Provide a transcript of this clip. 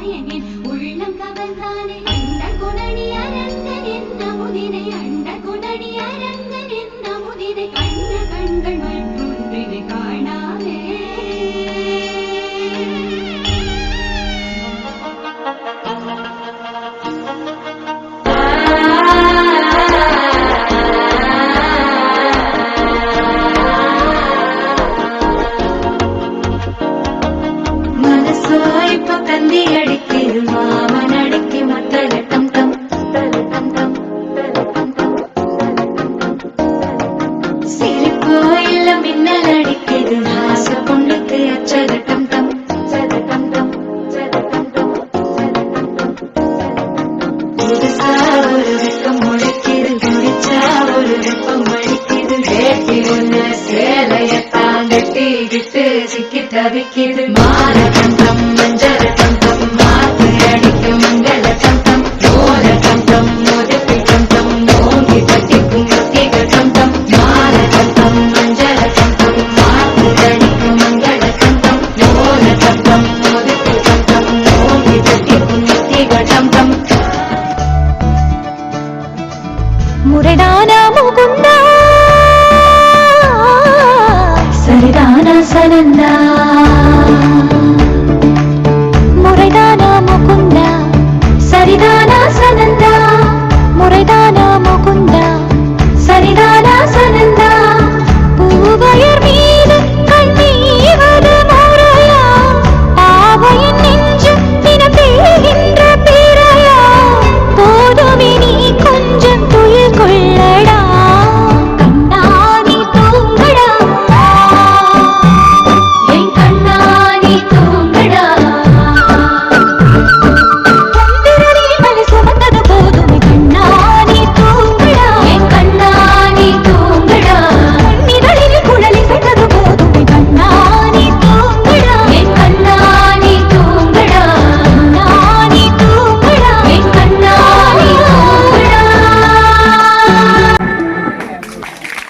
நாயகன் உள்ளம் கவர்ந்தானே அண்ட குணனி அரங்கன் என்ன முதினை அண்ட குணனி அரங்கன் என்ன முதினை கண்ட கண்கள் மற்றொன்றினை காணாமே தந்தி அடிக்கிது மாமன் அடிக்கு மத்தல டம் டம் டம் டம் சிரிப்பு இல்ல மின்னல் அடிக்கிது ஆச பொண்ணுக்கு அச்சத டம் டம் டம் டம் புதுசா ஒரு வெக்கம் முளைக்கிது குடிச்சா ஒரு வெப்பம் அடிக்கிது வேட்டி ஒண்ணு சேலையத்தான் கட்டிக்கிட்டு சிக்கி தவிக்கிது மாற டம் டம் மஞ்சள்